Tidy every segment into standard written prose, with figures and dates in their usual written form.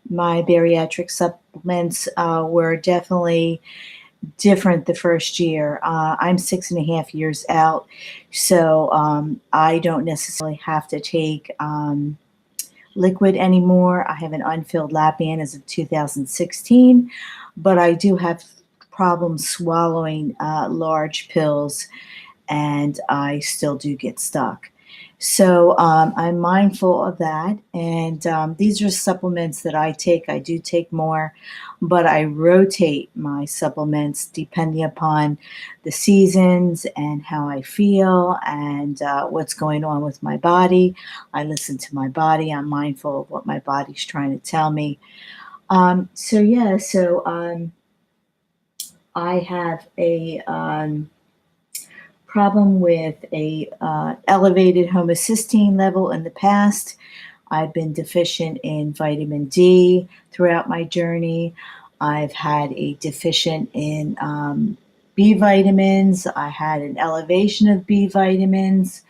My bariatric supplements were definitely different the first year. I'm 6.5 years out, so I don't necessarily have to take liquid anymore. I have an unfilled Lapband as of 2016, but I do have problems swallowing large pills, and I still do get stuck. So I'm mindful of that. And these are supplements that I take. I do take more, but I rotate my supplements depending upon the seasons and how I feel and what's going on with my body. I listen to my body. I'm mindful of what my body's trying to tell me. So I have a problem with a elevated homocysteine level in the past. I've been deficient in vitamin D throughout my journey. I've had a deficient in B vitamins. I had an elevation of B vitamins.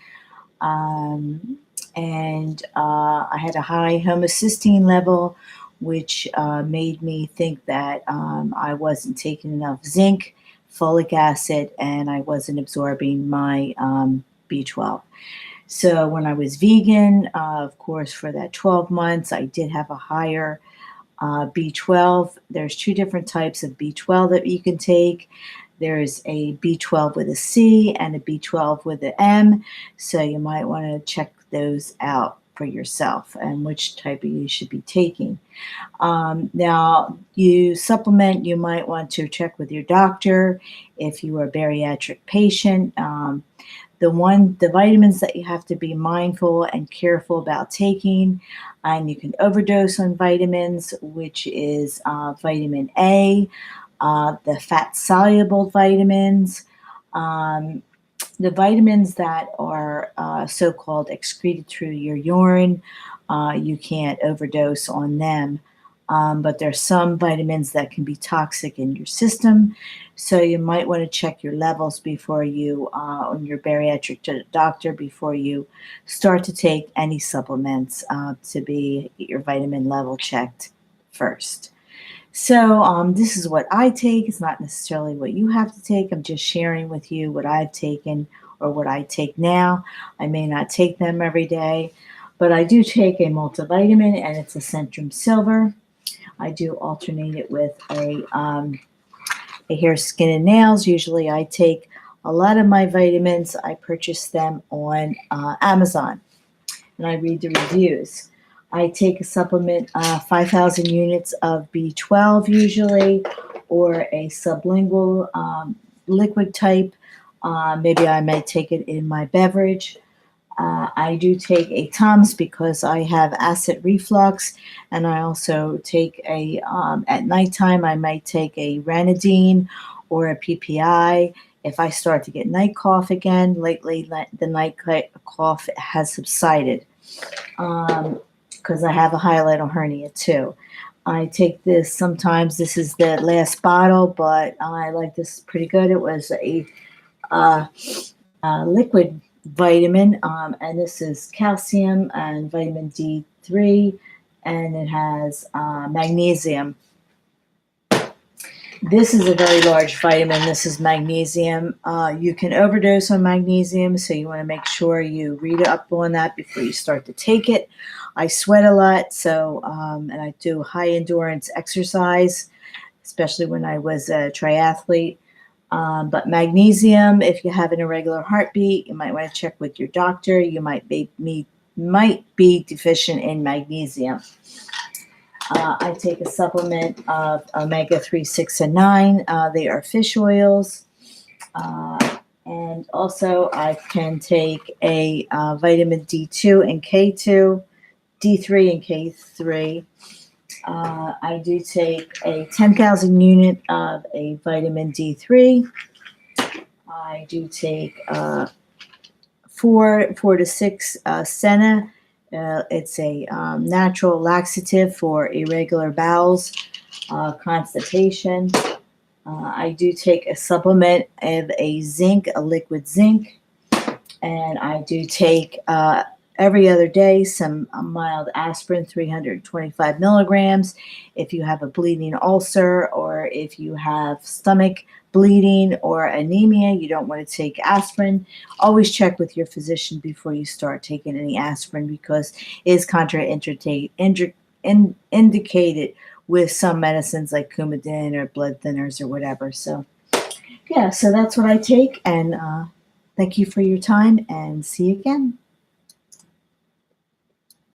Um, and I had a high homocysteine level, which made me think that I wasn't taking enough zinc, folic acid, and I wasn't absorbing my B12. So when I was vegan, of course, for that 12 months, I did have a higher B12. There's two different types of B12 that you can take. There's a B12 with a C and a B12 with an M. So you might want to check those out for yourself and which type you should be taking. Now, you supplement, you might want to check with your doctor if you are a bariatric patient. The vitamins that you have to be mindful and careful about taking, and you can overdose on vitamins, which is vitamin A, the fat-soluble vitamins, um, the vitamins that are so-called excreted through your urine. You can't overdose on them. But there's some vitamins that can be toxic in your system, so you might want to check your levels before you, on your bariatric doctor, before you start to take any supplements to be get your vitamin level checked first. So this is what I take. It's not necessarily what you have to take. I'm just sharing with you what I've taken or what I take now. I may not take them every day, but I do take a multivitamin, and it's a Centrum Silver. I do alternate it with a hair, skin, and nails. Usually I take a lot of my vitamins. I purchase them on Amazon, and I read the reviews. I take a supplement, 5,000 units of B12 usually, or a sublingual liquid type. Maybe I might take it in my beverage. I do take a Tums because I have acid reflux, and I also take at nighttime, I might take a Ranitidine or a PPI. If I start to get night cough again, lately the night cough has subsided because I have a hiatal hernia too. I take this sometimes. This is the last bottle, but I like this pretty good. It was a uh, liquid vitamin, and this is calcium and vitamin D3, and it has magnesium. This is a very large vitamin. This is magnesium. You can overdose on magnesium, so you want to make sure you read up on that before you start to take it. I sweat a lot, so and I do high endurance exercise, especially when I was a triathlete. But magnesium, if you have an irregular heartbeat, you might want to check with your doctor. You might be deficient in magnesium. I take a supplement of omega-3, 6, and 9. They are fish oils. And also I can take a vitamin D2 and K2, D3 and K3. I do take a 10,000 unit of a vitamin D3. I do take 4 to 6 senna. It's a natural laxative for irregular bowels, constipation. I do take a supplement of a zinc, a liquid zinc, and I do take every other day, some mild aspirin, 325 milligrams. If you have a bleeding ulcer or if you have stomach bleeding or anemia, you don't want to take aspirin. Always check with your physician before you start taking any aspirin because it is indicated with some medicines like Coumadin or blood thinners or whatever. So, yeah, so that's what I take. And thank you for your time and see you again.